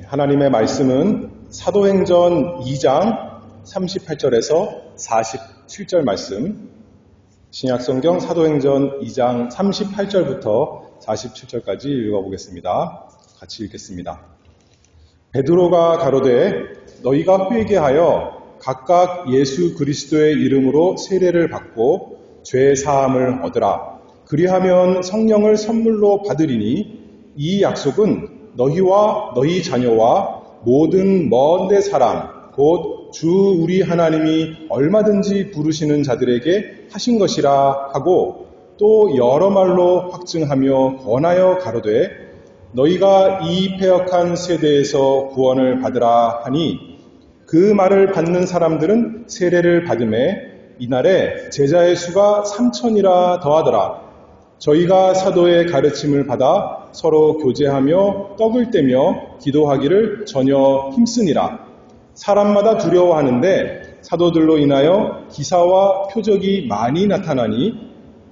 하나님의 말씀은 사도행전 2장 38절에서 47절 말씀, 신약성경 사도행전 2장 38절부터 47절까지 읽어보겠습니다. 같이 읽겠습니다. 베드로가 가로되 너희가 회개하여 각각 예수 그리스도의 이름으로 세례를 받고 죄 사함을 얻으라. 그리하면 성령을 선물로 받으리니 이 약속은 너희와 너희 자녀와 모든 먼 데 사람 곧 주 우리 하나님이 얼마든지 부르시는 자들에게 하신 것이라 하고 또 여러 말로 확증하며 권하여 가로되 너희가 이 패역한 세대에서 구원을 받으라 하니 그 말을 받는 사람들은 세례를 받음에 이날에 제자의 수가 3,000이라 더하더라. 저희가 사도의 가르침을 받아 서로 교제하며 떡을 떼며 기도하기를 전혀 힘쓰니라. 사람마다 두려워하는데 사도들로 인하여 기사와 표적이 많이 나타나니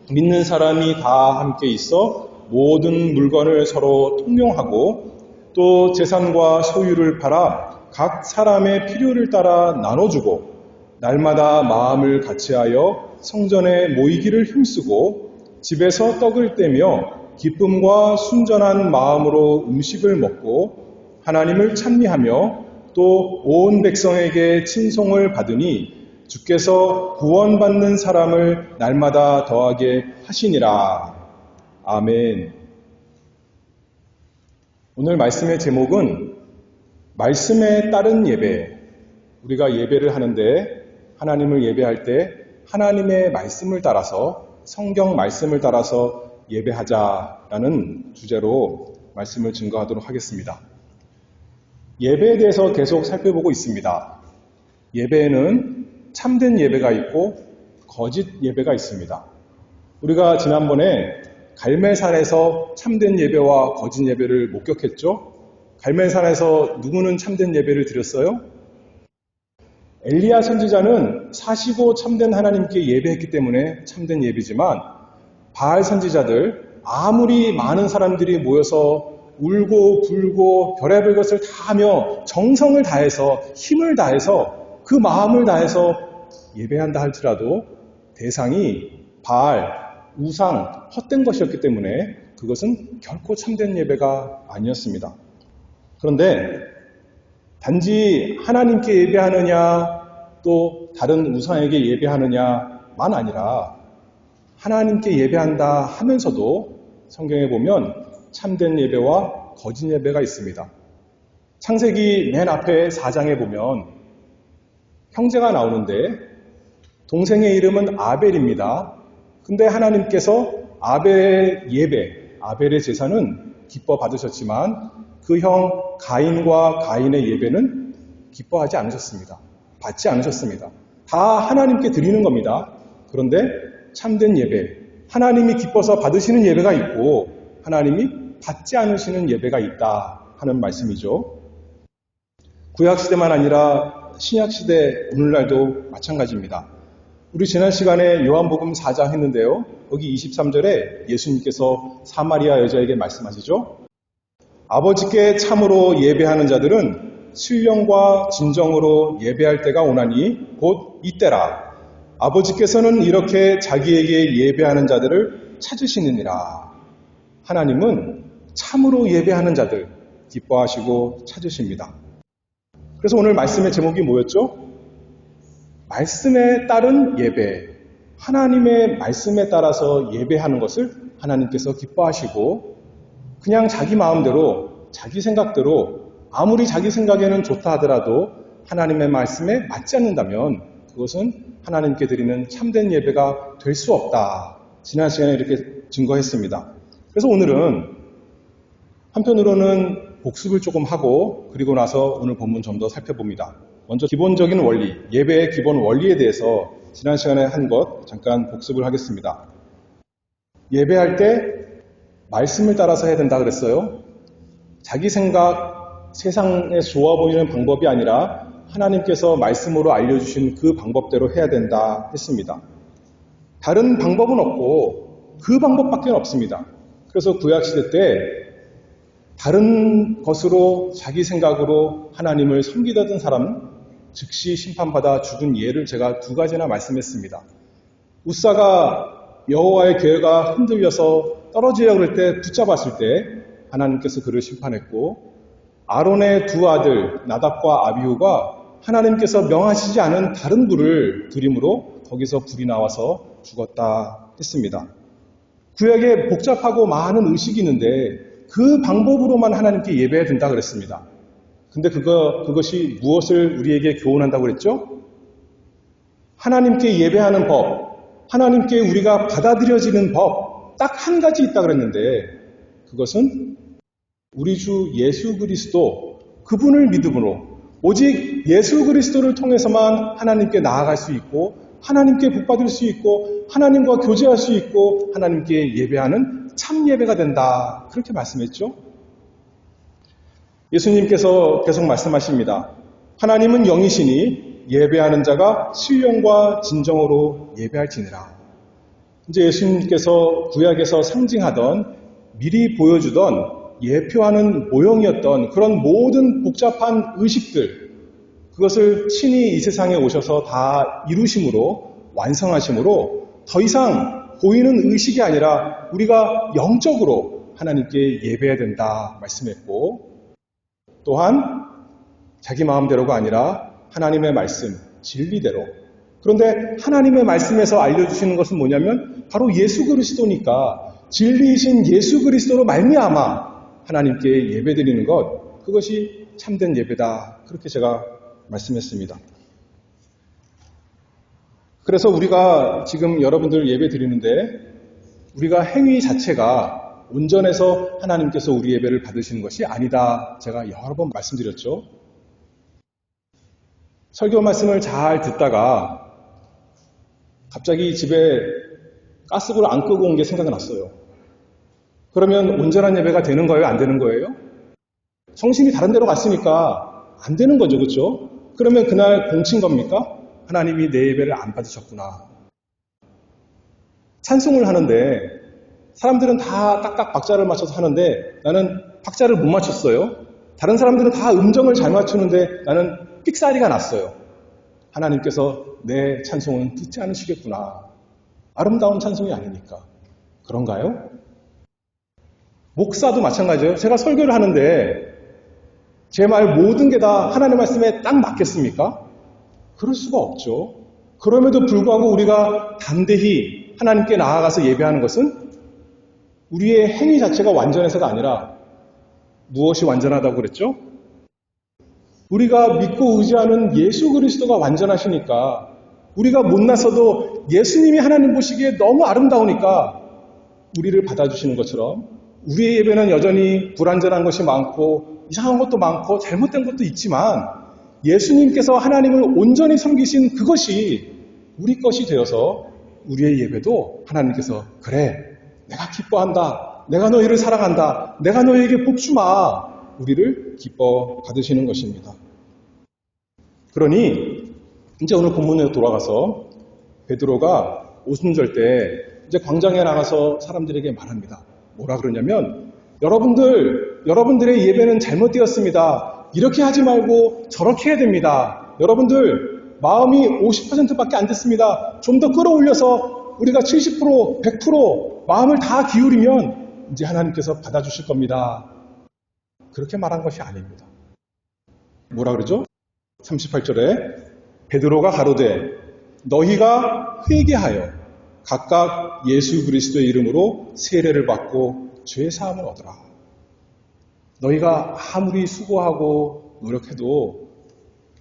믿는 사람이 다 함께 있어 모든 물건을 서로 통용하고 또 재산과 소유를 팔아 각 사람의 필요를 따라 나눠주고 날마다 마음을 같이하여 성전에 모이기를 힘쓰고 집에서 떡을 떼며 기쁨과 순전한 마음으로 음식을 먹고 하나님을 찬미하며 또 온 백성에게 친송을 받으니 주께서 구원받는 사람을 날마다 더하게 하시니라. 아멘. 오늘 말씀의 제목은 말씀에 따른 예배. 우리가 예배를 하는데 하나님을 예배할 때 하나님의 말씀을 따라서 성경 말씀을 따라서 예배하자라는 주제로 말씀을 증거하도록 하겠습니다. 예배에 대해서 계속 살펴보고 있습니다. 예배에는 참된 예배가 있고 거짓 예배가 있습니다. 우리가 지난번에 갈멜산에서 참된 예배와 거짓 예배를 목격했죠. 갈멜산에서 누구는 참된 예배를 드렸어요? 엘리야 선지자는 사시고 참된 하나님께 예배했기 때문에 참된 예배지만 바알 선지자들 아무리 많은 사람들이 모여서 울고 불고 별의별 것을 다 하며 정성을 다해서 힘을 다해서 그 마음을 다해서 예배한다 할지라도 대상이 바알, 우상, 헛된 것이었기 때문에 그것은 결코 참된 예배가 아니었습니다. 그런데 단지 하나님께 예배하느냐 또 다른 우상에게 예배하느냐만 아니라 하나님께 예배한다 하면서도 성경에 보면 참된 예배와 거짓 예배가 있습니다. 창세기 맨 앞에 4장에 보면 형제가 나오는데 동생의 이름은 아벨입니다. 근데 하나님께서 아벨의 예배, 아벨의 제사는 기뻐 받으셨지만 그 형 가인과 가인의 예배는 기뻐하지 않으셨습니다. 받지 않으셨습니다. 다 하나님께 드리는 겁니다. 그런데 참된 예배, 하나님이 기뻐서 받으시는 예배가 있고 하나님이 받지 않으시는 예배가 있다 하는 말씀이죠. 구약시대만 아니라 신약시대 오늘날도 마찬가지입니다. 우리 지난 시간에 요한복음 4장 했는데요. 거기 23절에 예수님께서 사마리아 여자에게 말씀하시죠. 아버지께 참으로 예배하는 자들은 신령과 진정으로 예배할 때가 오나니 곧 이때라. 아버지께서는 이렇게 자기에게 예배하는 자들을 찾으시느니라. 하나님은 참으로 예배하는 자들 기뻐하시고 찾으십니다. 그래서 오늘 말씀의 제목이 뭐였죠? 말씀에 따른 예배. 하나님의 말씀에 따라서 예배하는 것을 하나님께서 기뻐하시고 그냥 자기 마음대로 자기 생각대로 아무리 자기 생각에는 좋다 하더라도 하나님의 말씀에 맞지 않는다면 그것은 하나님께 드리는 참된 예배가 될 수 없다. 지난 시간에 이렇게 증거했습니다. 그래서 오늘은 한편으로는 복습을 조금 하고 그리고 나서 오늘 본문 좀 더 살펴봅니다. 먼저 기본적인 원리, 예배의 기본 원리에 대해서 지난 시간에 한 것 잠깐 복습을 하겠습니다. 예배할 때 말씀을 따라서 해야 된다 그랬어요. 자기 생각, 세상에 좋아 보이는 방법이 아니라 하나님께서 말씀으로 알려주신 그 방법대로 해야 된다 했습니다. 다른 방법은 없고 그 방법밖에 없습니다. 그래서 구약시대 때 다른 것으로 자기 생각으로 하나님을 섬기던 사람은 즉시 심판받아 죽은 예를 제가 2가지나 말씀했습니다. 우사가 여호와의 교회가 흔들려서 떨어지려고 할 때 붙잡았을 때 하나님께서 그를 심판했고, 아론의 2 아들 나답과 아비후가 하나님께서 명하시지 않은 다른 불을 들임으로 거기서 불이 나와서 죽었다 했습니다. 구약에 복잡하고 많은 의식이 있는데 그 방법으로만 하나님께 예배해야 된다 그랬습니다. 근데 그것이 무엇을 우리에게 교훈한다고 그랬죠? 하나님께 예배하는 법, 하나님께 우리가 받아들여지는 법, 딱 한 가지 있다 그랬는데 그것은 우리 주 예수 그리스도, 그분을 믿음으로 오직 예수 그리스도를 통해서만 하나님께 나아갈 수 있고, 하나님께 복받을 수 있고, 하나님과 교제할 수 있고, 하나님께 예배하는 참 예배가 된다. 그렇게 말씀했죠. 예수님께서 계속 말씀하십니다. 하나님은 영이시니 예배하는 자가 신령과 진정으로 예배할지니라. 이제 예수님께서 구약에서 상징하던, 미리 보여주던, 예표하는 모형이었던 그런 모든 복잡한 의식들, 그것을 친히 이 세상에 오셔서 다 이루심으로, 완성하심으로 더 이상 보이는 의식이 아니라 우리가 영적으로 하나님께 예배해야 된다 말씀했고, 또한 자기 마음대로가 아니라 하나님의 말씀, 진리대로. 그런데 하나님의 말씀에서 알려주시는 것은 뭐냐면 바로 예수 그리스도니까 진리이신 예수 그리스도로 말미암아 하나님께 예배드리는 것, 그것이 참된 예배다. 그렇게 제가 말씀했습니다. 그래서 우리가 지금 여러분들 예배 드리는데 우리가 행위 자체가 온전해서 하나님께서 우리 예배를 받으시는 것이 아니다. 제가 여러 번 말씀드렸죠. 설교 말씀을 잘 듣다가 갑자기 집에 가스불을 안 끄고 온 게 생각이 났어요. 그러면 온전한 예배가 되는 거예요? 안 되는 거예요? 정신이 다른 데로 갔으니까 안 되는 거죠. 그렇죠? 그러면 그날 공친 겁니까? 하나님이 내 예배를 안 받으셨구나. 찬송을 하는데 사람들은 다 딱딱 박자를 맞춰서 하는데 나는 박자를 못 맞췄어요. 다른 사람들은 다 음정을 잘 맞추는데 나는 삑사리가 났어요. 하나님께서 내 찬송은 듣지 않으시겠구나. 아름다운 찬송이 아니니까. 그런가요? 목사도 마찬가지예요. 제가 설교를 하는데 제 말 모든 게 다 하나님의 말씀에 딱 맞겠습니까? 그럴 수가 없죠. 그럼에도 불구하고 우리가 담대히 하나님께 나아가서 예배하는 것은 우리의 행위 자체가 완전해서가 아니라 무엇이 완전하다고 그랬죠? 우리가 믿고 의지하는 예수 그리스도가 완전하시니까, 우리가 못나서도 예수님이 하나님 보시기에 너무 아름다우니까 우리를 받아주시는 것처럼 우리의 예배는 여전히 불완전한 것이 많고 이상한 것도 많고 잘못된 것도 있지만 예수님께서 하나님을 온전히 섬기신 그것이 우리 것이 되어서 우리의 예배도 하나님께서 그래, 내가 기뻐한다, 내가 너희를 사랑한다, 내가 너희에게 복주마, 우리를 기뻐 받으시는 것입니다. 그러니 이제 오늘 본문에 돌아가서 베드로가 오순절 때 이제 광장에 나가서 사람들에게 말합니다. 뭐라 그러냐면, 여러분들의 예배는 잘못되었습니다. 이렇게 하지 말고 저렇게 해야 됩니다. 여러분들 마음이 50%밖에 안 됐습니다. 좀 더 끌어올려서 우리가 70%, 100% 마음을 다 기울이면 이제 하나님께서 받아주실 겁니다. 그렇게 말한 것이 아닙니다. 뭐라 그러죠? 38절에 베드로가 가로되 너희가 회개하여 각각 예수 그리스도의 이름으로 세례를 받고 죄 사함을 얻으라. 너희가 아무리 수고하고 노력해도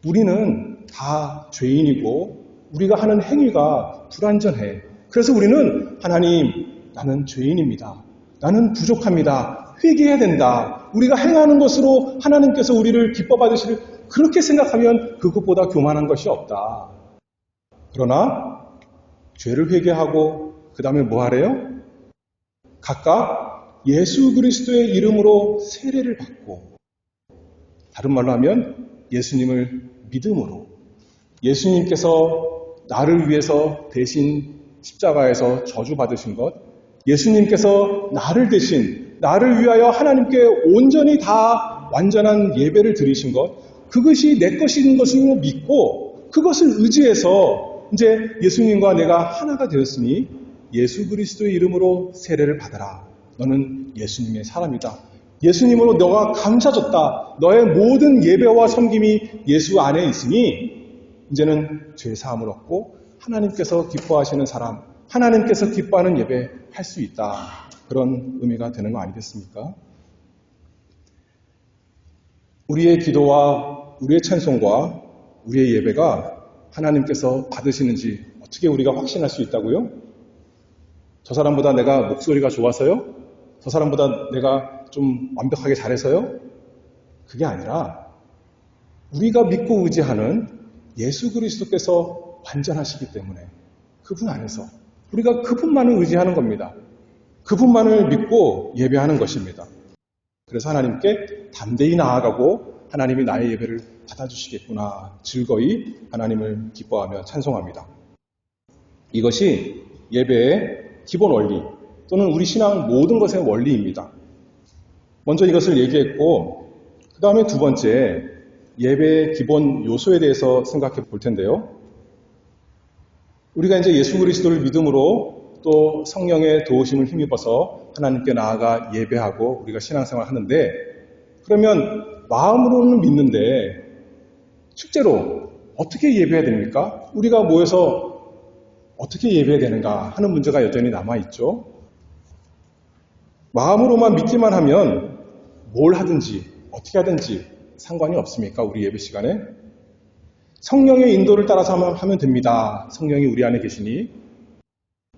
우리는 다 죄인이고 우리가 하는 행위가 불완전해. 그래서 우리는 하나님, 나는 죄인입니다. 나는 부족합니다. 회개해야 된다. 우리가 행하는 것으로 하나님께서 우리를 기뻐 받으실, 그렇게 생각하면 그것보다 교만한 것이 없다. 그러나 죄를 회개하고 그 다음에 뭐 하래요? 각각 예수 그리스도의 이름으로 세례를 받고, 다른 말로 하면 예수님을 믿음으로, 예수님께서 나를 위해서 대신 십자가에서 저주받으신 것, 예수님께서 나를 대신 나를 위하여 하나님께 온전히 다 완전한 예배를 드리신 것, 그것이 내 것인 것을 믿고 그것을 의지해서 이제 예수님과 내가 하나가 되었으니 예수 그리스도의 이름으로 세례를 받아라. 너는 예수님의 사람이다. 예수님으로 너가 감싸졌다. 너의 모든 예배와 섬김이 예수 안에 있으니 이제는 죄 사함을 얻고 하나님께서 기뻐하시는 사람, 하나님께서 기뻐하는 예배 할 수 있다. 그런 의미가 되는 거 아니겠습니까? 우리의 기도와 우리의 찬송과 우리의 예배가 하나님께서 받으시는지 어떻게 우리가 확신할 수 있다고요? 저 사람보다 내가 목소리가 좋아서요? 저 사람보다 내가 좀 완벽하게 잘해서요? 그게 아니라 우리가 믿고 의지하는 예수 그리스도께서 완전하시기 때문에 그분 안에서 우리가 그분만을 의지하는 겁니다. 그분만을 믿고 예배하는 것입니다. 그래서 하나님께 담대히 나아가고 하나님이 나의 예배를 받아주시겠구나 즐거이 하나님을 기뻐하며 찬송합니다. 이것이 예배의 기본 원리 또는 우리 신앙 모든 것의 원리입니다. 먼저 이것을 얘기했고 그 다음에 두 번째 예배의 기본 요소에 대해서 생각해 볼 텐데요. 우리가 이제 예수 그리스도를 믿음으로 또 성령의 도우심을 힘입어서 하나님께 나아가 예배하고 우리가 신앙생활을 하는데 그러면 마음으로는 믿는데 실제로 어떻게 예배해야 됩니까? 우리가 모여서 어떻게 예배해야 되는가 하는 문제가 여전히 남아있죠. 마음으로만 믿기만 하면 뭘 하든지 어떻게 하든지 상관이 없습니까? 우리 예배 시간에. 성령의 인도를 따라서 하면 됩니다. 성령이 우리 안에 계시니.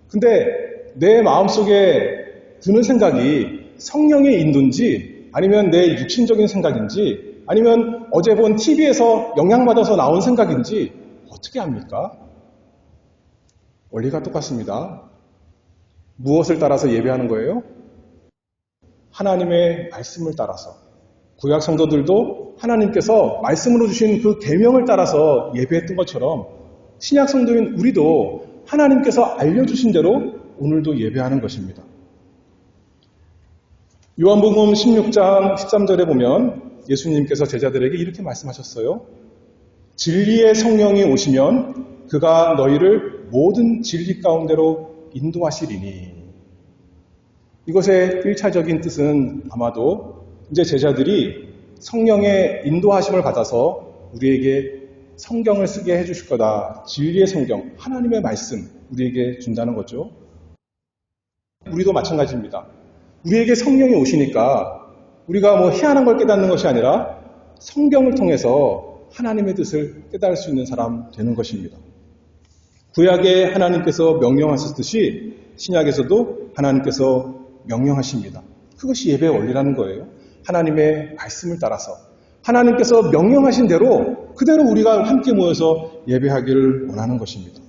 근데 내 마음속에 드는 생각이 성령의 인도인지 아니면 내 육신적인 생각인지 아니면 어제 본 TV에서 영향받아서 나온 생각인지 어떻게 합니까? 원리가 똑같습니다. 무엇을 따라서 예배하는 거예요? 하나님의 말씀을 따라서. 구약 성도들도 하나님께서 말씀으로 주신 그 계명을 따라서 예배했던 것처럼 신약 성도인 우리도 하나님께서 알려주신 대로 오늘도 예배하는 것입니다. 요한복음 16장 13절에 보면 예수님께서 제자들에게 이렇게 말씀하셨어요. 진리의 성령이 오시면 그가 너희를 모든 진리 가운데로 인도하시리니. 이것의 1차적인 뜻은 아마도 이제 제자들이 성령의 인도하심을 받아서 우리에게 성경을 쓰게 해주실 거다. 진리의 성경, 하나님의 말씀 우리에게 준다는 거죠. 우리도 마찬가지입니다. 우리에게 성령이 오시니까 우리가 뭐 희한한 걸 깨닫는 것이 아니라 성경을 통해서 하나님의 뜻을 깨달을 수 있는 사람 되는 것입니다. 구약에 하나님께서 명령하셨듯이 신약에서도 하나님께서 명령하십니다. 그것이 예배의 원리라는 거예요. 하나님의 말씀을 따라서 하나님께서 명령하신 대로 그대로 우리가 함께 모여서 예배하기를 원하는 것입니다.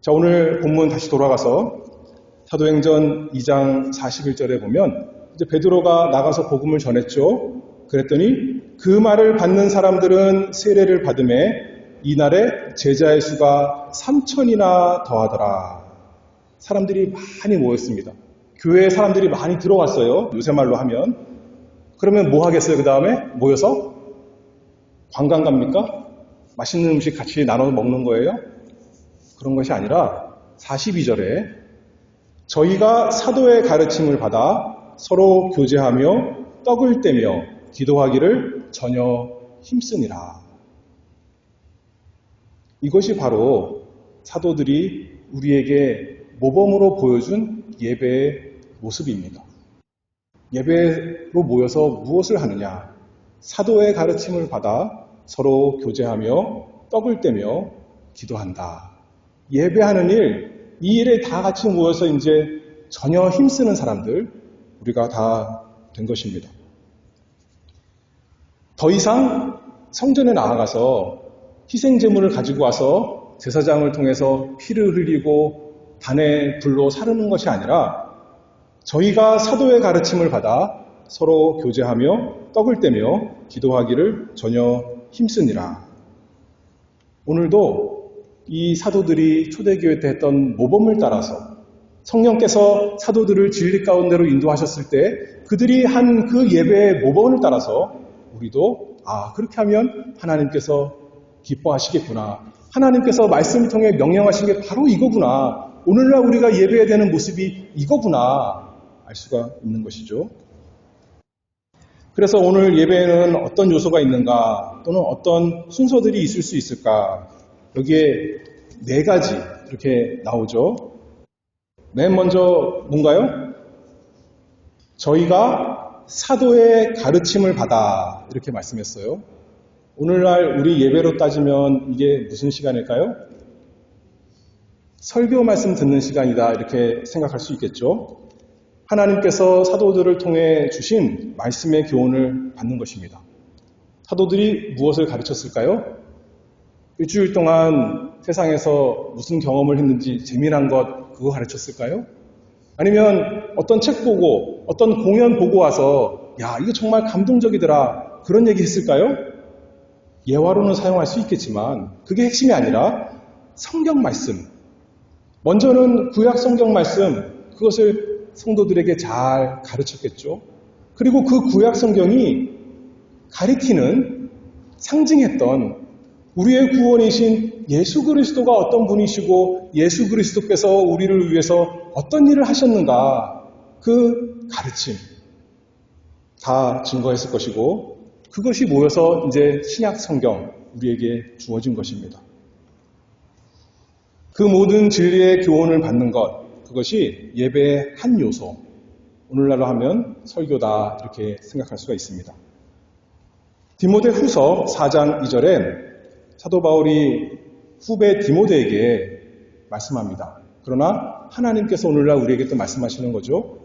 자, 오늘 본문 다시 돌아가서 사도행전 2장 41절에 보면 이제 베드로가 나가서 복음을 전했죠. 그랬더니 그 말을 받는 사람들은 세례를 받음에 이날에 제자의 수가 3,000이나 더하더라. 사람들이 많이 모였습니다. 교회에 사람들이 많이 들어왔어요. 요새 말로 하면. 그러면 뭐 하겠어요? 그 다음에 모여서? 관광 갑니까? 맛있는 음식 같이 나눠 먹는 거예요? 그런 것이 아니라 42절에 저희가 사도의 가르침을 받아 서로 교제하며 떡을 떼며 기도하기를 전혀 힘쓰니라. 이것이 바로 사도들이 우리에게 모범으로 보여준 예배의 모습입니다. 예배로 모여서 무엇을 하느냐? 사도의 가르침을 받아 서로 교제하며 떡을 떼며 기도한다. 예배하는 일, 이 일에 다 같이 모여서 이제 전혀 힘쓰는 사람들, 우리가 다 된 것입니다. 더 이상 성전에 나아가서 희생제물을 가지고 와서 제사장을 통해서 피를 흘리고 단에 불로 사르는 것이 아니라 저희가 사도의 가르침을 받아 서로 교제하며 떡을 떼며 기도하기를 전혀 힘쓰니라. 오늘도 이 사도들이 초대교회 때 했던 모범을 따라서 성령께서 사도들을 진리 가운데로 인도하셨을 때 그들이 한 그 예배의 모범을 따라서 우리도 그렇게 하면 하나님께서 기뻐하시겠구나. 하나님께서 말씀을 통해 명령하신 게 바로 이거구나. 오늘날 우리가 예배해야 되는 모습이 이거구나. 알 수가 있는 것이죠. 그래서 오늘 예배에는 어떤 요소가 있는가 또는 어떤 순서들이 있을 수 있을까? 여기에 4가지 이렇게 나오죠. 맨 먼저 뭔가요? 저희가 사도의 가르침을 받아 이렇게 말씀했어요. 오늘날 우리 예배로 따지면 이게 무슨 시간일까요? 설교 말씀 듣는 시간이다 이렇게 생각할 수 있겠죠. 하나님께서 사도들을 통해 주신 말씀의 교훈을 받는 것입니다. 사도들이 무엇을 가르쳤을까요? 일주일 동안 세상에서 무슨 경험을 했는지 재미난 것 그거 가르쳤을까요? 아니면 어떤 책 보고 어떤 공연 보고 와서 야 이거 정말 감동적이더라 그런 얘기 했을까요? 예화로는 사용할 수 있겠지만 그게 핵심이 아니라 성경 말씀, 먼저는 구약 성경 말씀 그것을 성도들에게 잘 가르쳤겠죠. 그리고 그 구약 성경이 가리키는 상징했던 우리의 구원이신 예수 그리스도가 어떤 분이시고 예수 그리스도께서 우리를 위해서 어떤 일을 하셨는가 그 가르침 다 증거했을 것이고 그것이 모여서 이제 신약 성경 우리에게 주어진 것입니다. 그 모든 진리의 교훈을 받는 것 그것이 예배의 한 요소 오늘날로 하면 설교다 이렇게 생각할 수가 있습니다. 디모데 후서 4장 2절엔 사도 바울이 후배 디모데에게 말씀합니다. 그러나 하나님께서 오늘날 우리에게 또 말씀하시는 거죠.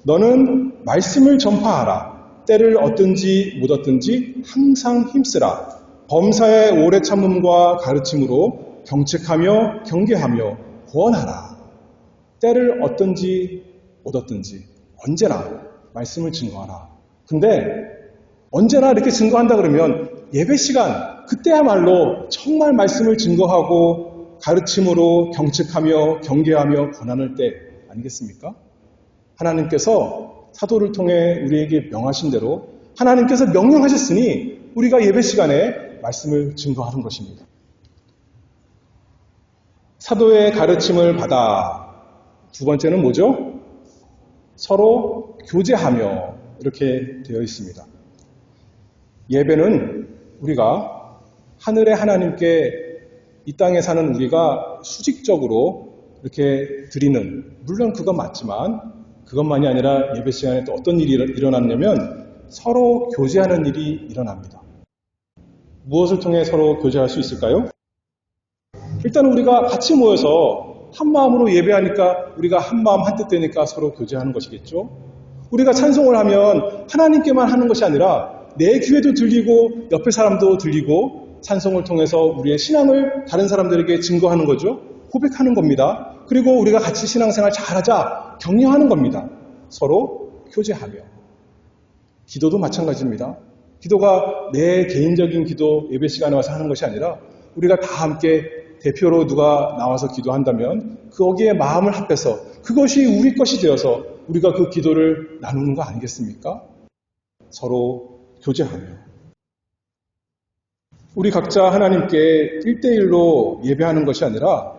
너는 말씀을 전파하라. 때를 얻든지 못 얻든지 항상 힘쓰라. 범사의 오래 참음과 가르침으로 경책하며 경계하며 구원하라. 때를 얻든지 못 얻든지 언제나 말씀을 증거하라. 근데 언제나 이렇게 증거한다 그러면 예배 시간 그때야말로 정말 말씀을 증거하고 가르침으로 경책하며 경계하며 권하는 때 아니겠습니까? 하나님께서 사도를 통해 우리에게 명하신 대로 하나님께서 명령하셨으니 우리가 예배 시간에 말씀을 증거하는 것입니다. 사도의 가르침을 받아 두 번째는 뭐죠? 서로 교제하며 이렇게 되어 있습니다. 예배는 우리가 하늘의 하나님께 이 땅에 사는 우리가 수직적으로 이렇게 드리는 물론 그건 맞지만 그것만이 아니라 예배 시간에 또 어떤 일이 일어났냐면 서로 교제하는 일이 일어납니다. 무엇을 통해 서로 교제할 수 있을까요? 일단 우리가 같이 모여서 한 마음으로 예배하니까 우리가 한 마음 한 뜻 되니까 서로 교제하는 것이겠죠. 우리가 찬송을 하면 하나님께만 하는 것이 아니라 내 귀에도 들리고 옆에 사람도 들리고 찬송을 통해서 우리의 신앙을 다른 사람들에게 증거하는 거죠. 고백하는 겁니다. 그리고 우리가 같이 신앙생활 잘하자 격려하는 겁니다. 서로 교제하며. 기도도 마찬가지입니다. 기도가 내 개인적인 기도 예배 시간에 와서 하는 것이 아니라 우리가 다 함께 대표로 누가 나와서 기도한다면 거기에 마음을 합해서 그것이 우리 것이 되어서 우리가 그 기도를 나누는 거 아니겠습니까? 서로 교제하며. 우리 각자 하나님께 1대1로 예배하는 것이 아니라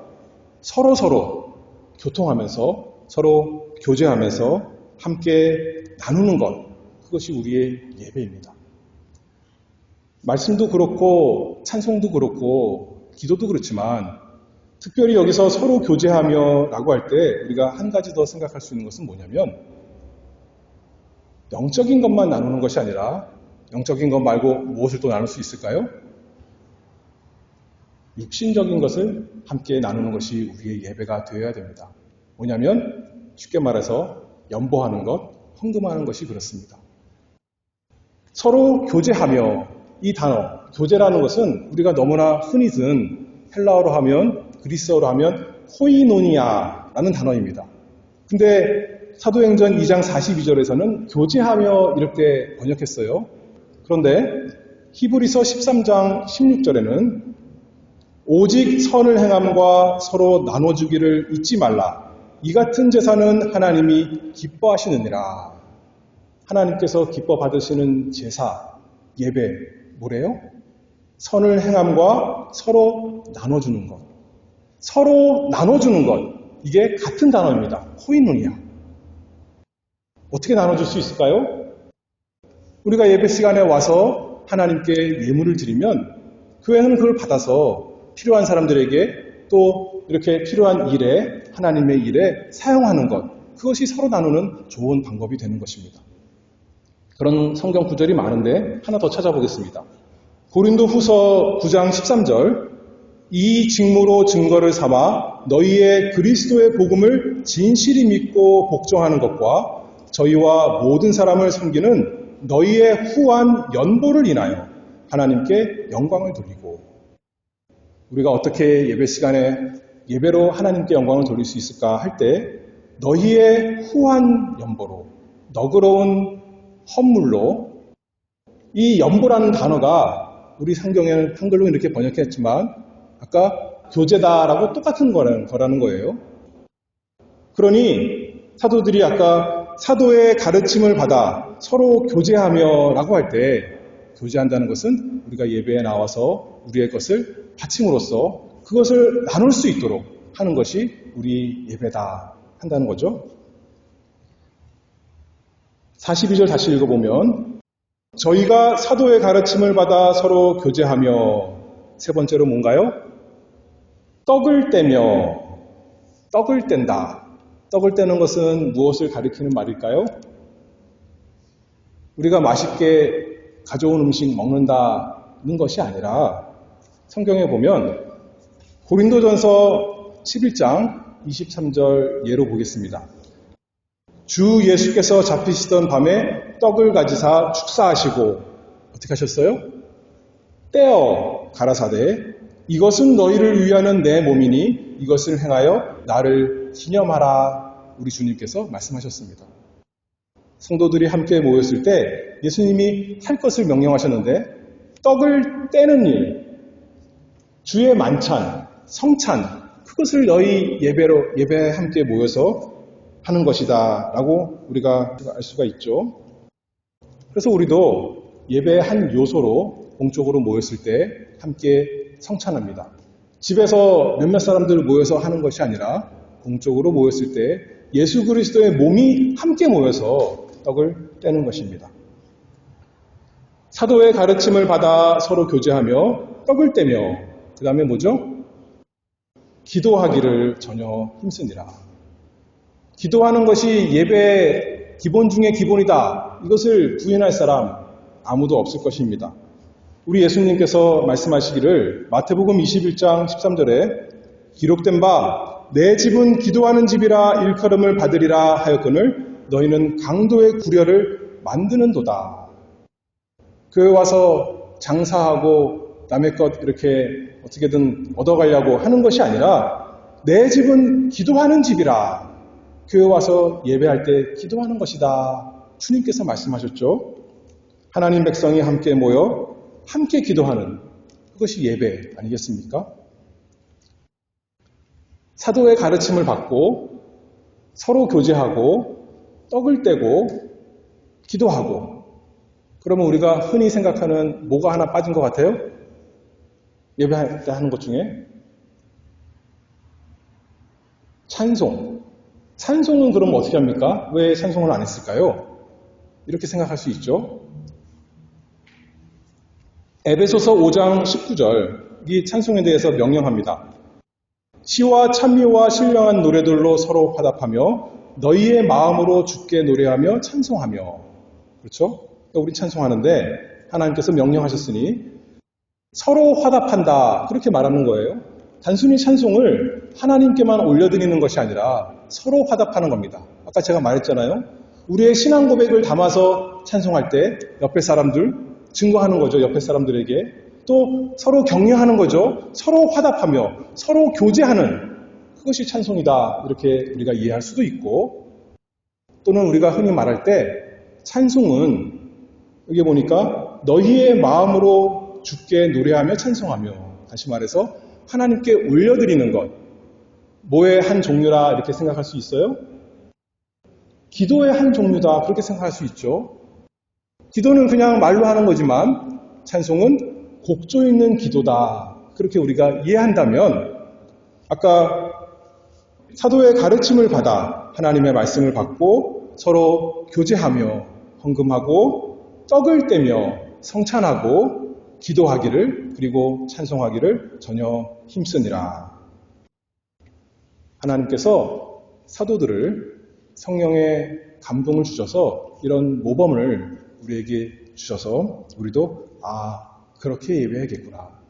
서로 교통하면서 서로 교제하면서 함께 나누는 것 그것이 우리의 예배입니다. 말씀도 그렇고 찬송도 그렇고 기도도 그렇지만 특별히 여기서 서로 교제하며 라고 할 때 우리가 한 가지 더 생각할 수 있는 것은 뭐냐면 영적인 것만 나누는 것이 아니라 영적인 것 말고 무엇을 또 나눌 수 있을까요? 육신적인 것을 함께 나누는 것이 우리의 예배가 되어야 됩니다. 뭐냐면 쉽게 말해서 연보하는 것, 헌금하는 것이 그렇습니다. 서로 교제하며 이 단어, 교제라는 것은 우리가 너무나 흔히 든 헬라어로 하면 그리스어로 하면 코이노니아라는 단어입니다. 근데 사도행전 2장 42절에서는 교제하며 이렇게 번역했어요. 그런데 히브리서 13장 16절에는 오직 선을 행함과 서로 나눠주기를 잊지 말라. 이 같은 제사는 하나님이 기뻐하시느니라. 하나님께서 기뻐 받으시는 제사, 예배, 뭐래요? 선을 행함과 서로 나눠주는 것. 서로 나눠주는 것. 이게 같은 단어입니다. 코이노니아. 어떻게 나눠줄 수 있을까요? 우리가 예배 시간에 와서 하나님께 예물을 드리면 교회는 그걸 받아서 필요한 사람들에게 또 이렇게 필요한 일에, 하나님의 일에 사용하는 것. 그것이 서로 나누는 좋은 방법이 되는 것입니다. 그런 성경 구절이 많은데 하나 더 찾아보겠습니다. 고린도 후서 9장 13절, 이 직무로 증거를 삼아 너희의 그리스도의 복음을 진실히 믿고 복종하는 것과 저희와 모든 사람을 섬기는 너희의 후한 연보를 인하여 하나님께 영광을 돌리고. 우리가 어떻게 예배 시간에 예배로 하나님께 영광을 돌릴 수 있을까 할 때 너희의 후한 연보로, 너그러운 헌물로. 이 연보라는 단어가 우리 성경에는 한글로 이렇게 번역했지만 아까 교제다라고 똑같은 거라는 거예요. 그러니 사도들이 아까 사도의 가르침을 받아 서로 교제하며 라고 할 때 교제한다는 것은 우리가 예배에 나와서 우리의 것을 바침으로써 그것을 나눌 수 있도록 하는 것이 우리 예배다 한다는 거죠. 42절 다시 읽어보면 저희가 사도의 가르침을 받아 서로 교제하며, 세 번째로 뭔가요? 떡을 떼며. 떡을 뗀다. 떡을 떼는 것은 무엇을 가리키는 말일까요? 우리가 맛있게 가져온 음식 먹는다는 것이 아니라 성경에 보면 고린도전서 11장 23절 예로 보겠습니다. 주 예수께서 잡히시던 밤에 떡을 가지사 축사하시고 어떻게 하셨어요? 떼어 가라사대 이것은 너희를 위하는 내 몸이니 이것을 행하여 나를 기념하라. 우리 주님께서 말씀하셨습니다. 성도들이 함께 모였을 때 예수님이 할 것을 명령하셨는데 떡을 떼는 일, 주의 만찬, 성찬, 그것을 너희 예배에 함께 모여서 하는 것이다 라고 우리가 알 수가 있죠. 그래서 우리도 예배의 한 요소로 공적으로 모였을 때 함께 성찬합니다. 집에서 몇몇 사람들 모여서 하는 것이 아니라 공적으로 모였을 때 예수 그리스도의 몸이 함께 모여서 떡을 떼는 것입니다. 사도의 가르침을 받아 서로 교제하며 떡을 떼며 그 다음에 뭐죠? 기도하기를 전혀 힘쓰니라. 기도하는 것이 예배의 기본 중에 기본이다. 이것을 부인할 사람 아무도 없을 것입니다. 우리 예수님께서 말씀하시기를 마태복음 21장 13절에 기록된 바 내 집은 기도하는 집이라 일컬음을 받으리라 하였거늘 너희는 강도의 구려를 만드는도다. 교회 와서 장사하고 남의 것 이렇게 어떻게든 얻어가려고 하는 것이 아니라 내 집은 기도하는 집이라. 교회 와서 예배할 때 기도하는 것이다. 주님께서 말씀하셨죠. 하나님 백성이 함께 모여 함께 기도하는 그것이 예배 아니겠습니까? 사도의 가르침을 받고 서로 교제하고 떡을 떼고 기도하고 그러면 우리가 흔히 생각하는 뭐가 하나 빠진 것 같아요? 예배할 때 하는 것 중에 찬송. 찬송은 그럼 어떻게 합니까? 왜 찬송을 안 했을까요? 이렇게 생각할 수 있죠. 에베소서 5장 19절 이 찬송에 대해서 명령합니다. 시와 찬미와 신령한 노래들로 서로 화답하며 너희의 마음으로 주께 노래하며 찬송하며. 그렇죠? 우리 찬송하는데 하나님께서 명령하셨으니 서로 화답한다 그렇게 말하는 거예요. 단순히 찬송을 하나님께만 올려드리는 것이 아니라 서로 화답하는 겁니다. 아까 제가 말했잖아요. 우리의 신앙 고백을 담아서 찬송할 때 옆에 사람들 증거하는 거죠. 옆에 사람들에게. 또 서로 격려하는 거죠. 서로 화답하며 서로 교제하는 그것이 찬송이다. 이렇게 우리가 이해할 수도 있고 또는 우리가 흔히 말할 때 찬송은 여기 보니까 너희의 마음으로 주께 노래하며 찬송하며 다시 말해서 하나님께 올려드리는 것 뭐의 한 종류라 이렇게 생각할 수 있어요? 기도의 한 종류다 그렇게 생각할 수 있죠. 기도는 그냥 말로 하는 거지만 찬송은 곡조 있는 기도다 그렇게 우리가 이해한다면 아까 사도의 가르침을 받아 하나님의 말씀을 받고 서로 교제하며 헌금하고 떡을 떼며 성찬하고 기도하기를 그리고 찬송하기를 전혀 힘쓰니라. 하나님께서 사도들을 성령의 감동을 주셔서 이런 모범을 우리에게 주셔서 우리도 그렇게 예배해야겠구나.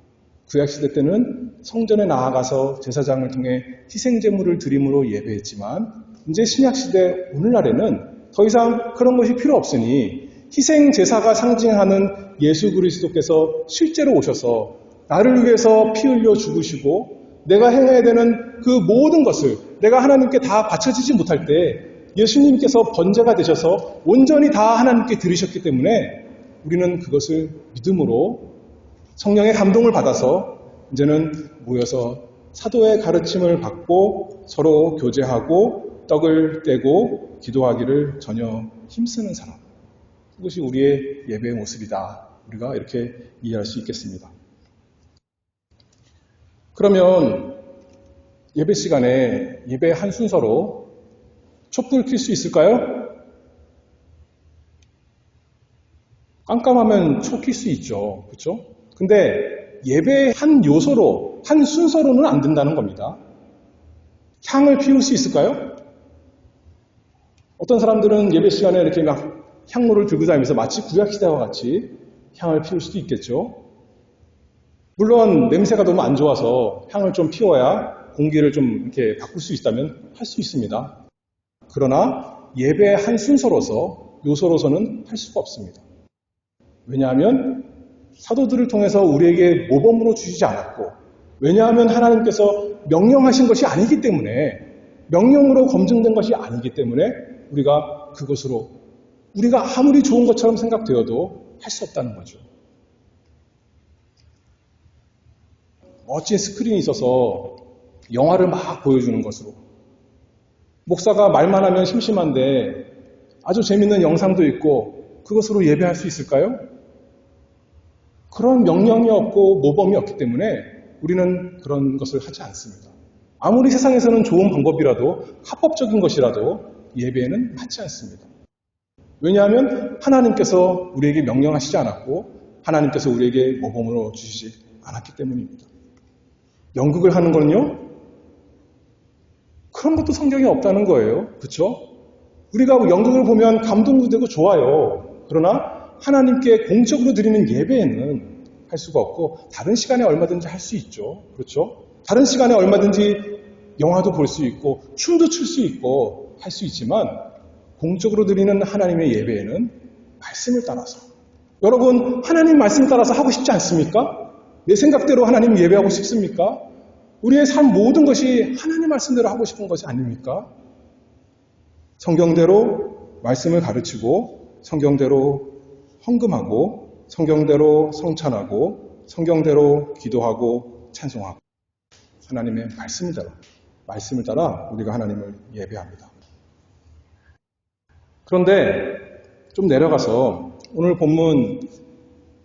구약시대 때는 성전에 나아가서 제사장을 통해 희생제물을 드림으로 예배했지만 이제 신약시대 오늘날에는 더 이상 그런 것이 필요 없으니 희생제사가 상징하는 예수 그리스도께서 실제로 오셔서 나를 위해서 피 흘려 죽으시고 내가 행해야 되는 그 모든 것을 내가 하나님께 다 바쳐지지 못할 때 예수님께서 번제가 되셔서 온전히 다 하나님께 드리셨기 때문에 우리는 그것을 믿음으로 성령의 감동을 받아서 이제는 모여서 사도의 가르침을 받고 서로 교제하고 떡을 떼고 기도하기를 전혀 힘쓰는 사람. 그것이 우리의 예배의 모습이다. 우리가 이렇게 이해할 수 있겠습니다. 그러면 예배 시간에 예배 한 순서로 촛불 켤 수 있을까요? 깜깜하면 초 켤 수 있죠. 그렇죠? 근데 예배의 한 요소로, 한 순서로는 안 된다는 겁니다. 향을 피울 수 있을까요? 어떤 사람들은 예배 시간에 이렇게 막 향로를 들고 다니면서 마치 구약시대와 같이 향을 피울 수도 있겠죠. 물론 냄새가 너무 안 좋아서 향을 좀 피워야 공기를 좀 이렇게 바꿀 수 있다면 할 수 있습니다. 그러나 예배의 한 순서로서, 요소로서는 할 수가 없습니다. 왜냐하면 사도들을 통해서 우리에게 모범으로 주시지 않았고, 왜냐하면 하나님께서 명령하신 것이 아니기 때문에, 명령으로 검증된 것이 아니기 때문에 우리가 그것으로, 우리가 아무리 좋은 것처럼 생각되어도 할 수 없다는 거죠. 멋진 스크린이 있어서 영화를 막 보여주는 것으로, 목사가 말만 하면 심심한데 아주 재밌는 영상도 있고 그것으로 예배할 수 있을까요? 그런 명령이 없고 모범이 없기 때문에 우리는 그런 것을 하지 않습니다. 아무리 세상에서는 좋은 방법이라도 합법적인 것이라도 예배에는 맞지 않습니다. 왜냐하면 하나님께서 우리에게 명령하시지 않았고 하나님께서 우리에게 모범으로 주시지 않았기 때문입니다. 연극을 하는 거는요, 그런 것도 성경에 없다는 거예요. 그렇죠? 우리가 연극을 보면 감동도 되고 좋아요. 그러나 하나님께 공적으로 드리는 예배에는 할 수가 없고 다른 시간에 얼마든지 할 수 있죠. 그렇죠? 다른 시간에 얼마든지 영화도 볼 수 있고 춤도 출 수 있고 할 수 있지만 공적으로 드리는 하나님의 예배에는 말씀을 따라서, 여러분 하나님 말씀 따라서 하고 싶지 않습니까? 내 생각대로 하나님 예배하고 싶습니까? 우리의 삶 모든 것이 하나님 말씀대로 하고 싶은 것이 아닙니까? 성경대로 말씀을 가르치고 성경대로 헌금하고 성경대로 성찬하고 성경대로 기도하고 찬송하고 하나님의 말씀을 따라 우리가 하나님을 예배합니다. 그런데 좀 내려가서 오늘 본문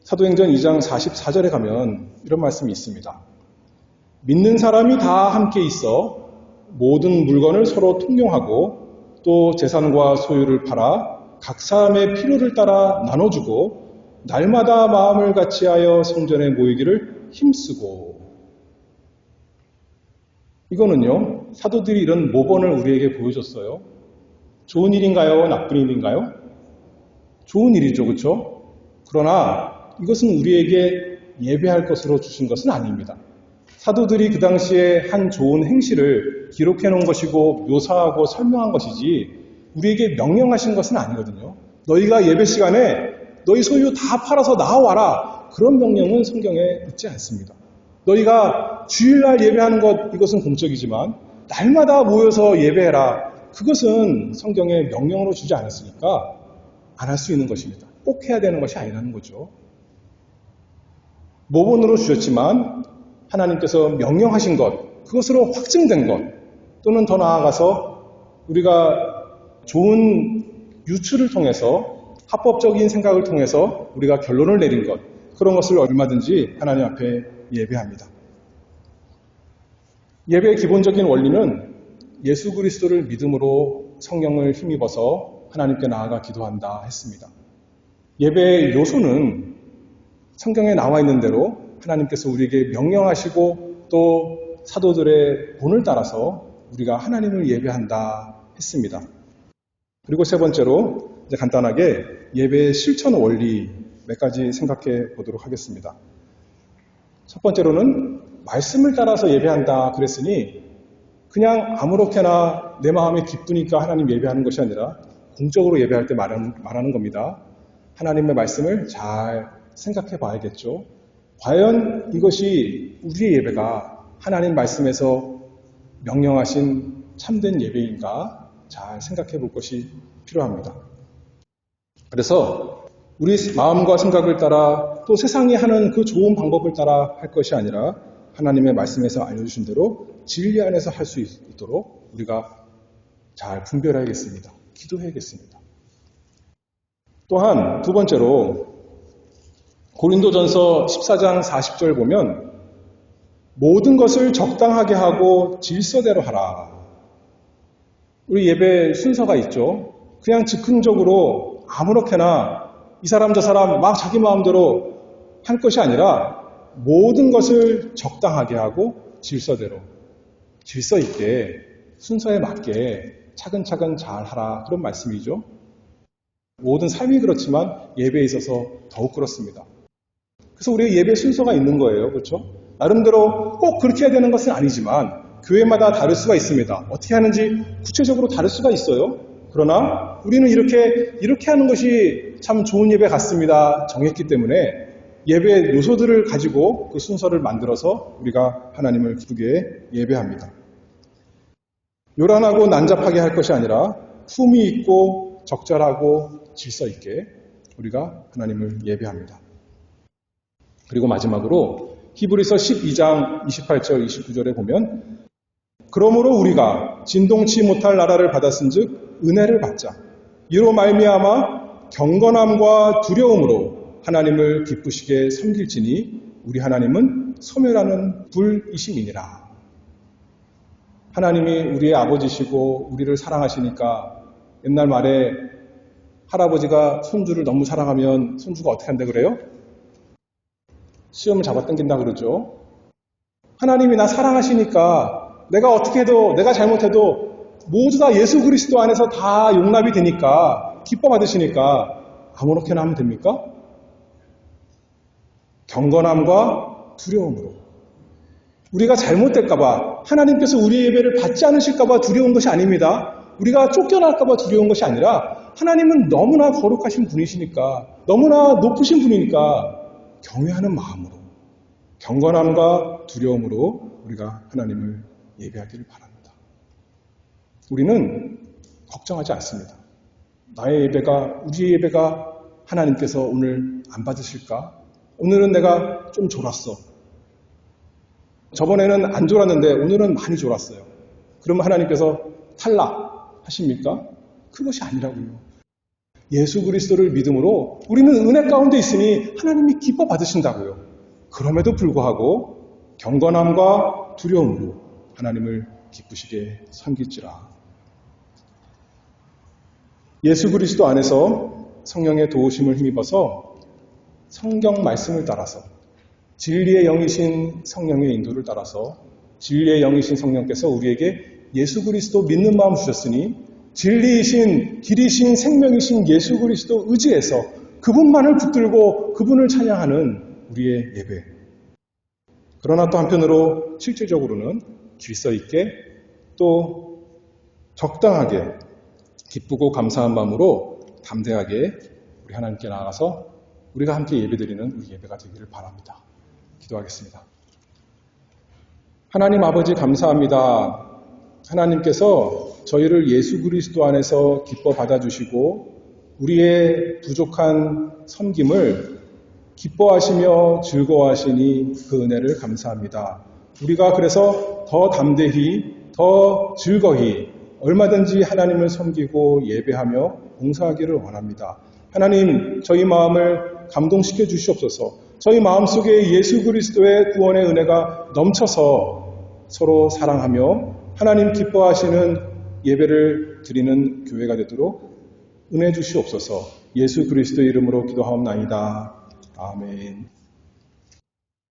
사도행전 2장 44절에 가면 이런 말씀이 있습니다. 믿는 사람이 다 함께 있어 모든 물건을 서로 통용하고 또 재산과 소유를 팔아 각 사람의 필요를 따라 나눠주고 날마다 마음을 같이하여 성전에 모이기를 힘쓰고. 이거는요, 사도들이 이런 모범을 우리에게 보여줬어요. 좋은 일인가요? 나쁜 일인가요? 좋은 일이죠, 그렇죠? 그러나 이것은 우리에게 예배할 것으로 주신 것은 아닙니다. 사도들이 그 당시에 한 좋은 행실을 기록해 놓은 것이고 묘사하고 설명한 것이지 우리에게 명령하신 것은 아니거든요. 너희가 예배 시간에 너희 소유 다 팔아서 나와라. 그런 명령은 성경에 있지 않습니다. 너희가 주일날 예배하는 것, 이것은 공적이지만 날마다 모여서 예배해라. 그것은 성경에 명령으로 주지 않았으니까 안 할 수 있는 것입니다. 꼭 해야 되는 것이 아니라는 거죠. 모본으로 주셨지만 하나님께서 명령하신 것, 그것으로 확증된 것, 또는 더 나아가서 우리가 좋은 유추를 통해서 합법적인 생각을 통해서 우리가 결론을 내린 것, 그런 것을 얼마든지 하나님 앞에 예배합니다. 예배의 기본적인 원리는 예수 그리스도를 믿음으로 성령을 힘입어서 하나님께 나아가 기도한다 했습니다. 예배의 요소는 성경에 나와 있는 대로 하나님께서 우리에게 명령하시고 또 사도들의 본을 따라서 우리가 하나님을 예배한다 했습니다. 그리고 세 번째로 이제 간단하게 예배의 실천 원리 몇 가지 생각해 보도록 하겠습니다. 첫 번째로는 말씀을 따라서 예배한다 그랬으니 그냥 아무렇게나 내 마음이 기쁘니까 하나님 예배하는 것이 아니라 공적으로 예배할 때 말하는 겁니다. 하나님의 말씀을 잘 생각해 봐야겠죠. 과연 이것이 우리의 예배가 하나님 말씀에서 명령하신 참된 예배인가 잘 생각해 볼 것이 필요합니다. 그래서 우리 마음과 생각을 따라 또 세상이 하는 그 좋은 방법을 따라 할 것이 아니라 하나님의 말씀에서 알려주신 대로 진리 안에서 할 수 있도록 우리가 잘 분별해야겠습니다. 기도해야겠습니다. 또한 두 번째로 고린도전서 14장 40절 보면 모든 것을 적당하게 하고 질서대로 하라. 우리 예배 순서가 있죠. 그냥 즉흥적으로 아무렇게나 이 사람 저 사람 막 자기 마음대로 할 것이 아니라 모든 것을 적당하게 하고 질서대로 질서 있게 순서에 맞게 차근차근 잘 하라 그런 말씀이죠. 모든 삶이 그렇지만 예배에 있어서 더욱 그렇습니다. 그래서 우리의 예배 순서가 있는 거예요. 그렇죠? 나름대로 꼭 그렇게 해야 되는 것은 아니지만 교회마다 다를 수가 있습니다. 어떻게 하는지 구체적으로 다를 수가 있어요. 그러나 우리는 이렇게 하는 것이 참 좋은 예배 같습니다. 정했기 때문에 예배의 요소들을 가지고 그 순서를 만들어서 우리가 하나님을 기쁘게 예배합니다. 요란하고 난잡하게 할 것이 아니라 품위 있고 적절하고 질서 있게 우리가 하나님을 예배합니다. 그리고 마지막으로 히브리서 12장 28절 29절에 보면 그러므로 우리가 진동치 못할 나라를 받았은즉 은혜를 받자. 이로 말미암아 경건함과 두려움으로 하나님을 기쁘시게 섬길지니 우리 하나님은 소멸하는 불이심이니라. 하나님이 우리의 아버지시고 우리를 사랑하시니까 옛날 말에 할아버지가 손주를 너무 사랑하면 손주가 어떻게 한다 그래요? 수염을 잡아당긴다 그러죠. 하나님이 나 사랑하시니까 내가 어떻게 해도 내가 잘못해도 모두 다 예수 그리스도 안에서 다 용납이 되니까 기뻐 받으시니까 아무렇게나 하면 됩니까? 경건함과 두려움으로 우리가 잘못될까봐 하나님께서 우리의 예배를 받지 않으실까봐 두려운 것이 아닙니다. 우리가 쫓겨날까봐 두려운 것이 아니라 하나님은 너무나 거룩하신 분이시니까 너무나 높으신 분이니까 경외하는 마음으로 경건함과 두려움으로 우리가 하나님을 예배하기를 바랍니다. 우리는 걱정하지 않습니다. 나의 예배가 우리의 예배가 하나님께서 오늘 안 받으실까? 오늘은 내가 좀 졸았어. 저번에는 안 졸았는데 오늘은 많이 졸았어요. 그러면 하나님께서 탈락하십니까? 그것이 아니라고요. 예수 그리스도를 믿음으로 우리는 은혜 가운데 있으니 하나님이 기뻐 받으신다고요. 그럼에도 불구하고 경건함과 두려움으로 하나님을 기쁘시게 섬길지라. 예수 그리스도 안에서 성령의 도우심을 힘입어서 성경 말씀을 따라서 진리의 영이신 성령의 인도를 따라서 진리의 영이신 성령께서 우리에게 예수 그리스도 믿는 마음 주셨으니 진리이신 길이신 생명이신 예수 그리스도 의지해서 그분만을 붙들고 그분을 찬양하는 우리의 예배. 그러나 또 한편으로 실질적으로는 질서 있게 또 적당하게 기쁘고 감사한 마음으로 담대하게 우리 하나님께 나아가서 우리가 함께 예배드리는 우리 예배가 되기를 바랍니다. 기도하겠습니다. 하나님 아버지 감사합니다. 하나님께서 저희를 예수 그리스도 안에서 기뻐 받아주시고 우리의 부족한 섬김을 기뻐하시며 즐거워하시니 그 은혜를 감사합니다. 우리가 그래서 더 담대히 더 즐거이 얼마든지 하나님을 섬기고 예배하며 봉사하기를 원합니다. 하나님, 저희 마음을 감동시켜 주시옵소서. 저희 마음속에 예수 그리스도의 구원의 은혜가 넘쳐서 서로 사랑하며 하나님 기뻐하시는 예배를 드리는 교회가 되도록 은혜 주시옵소서. 예수 그리스도의 이름으로 기도하옵나이다. 아멘.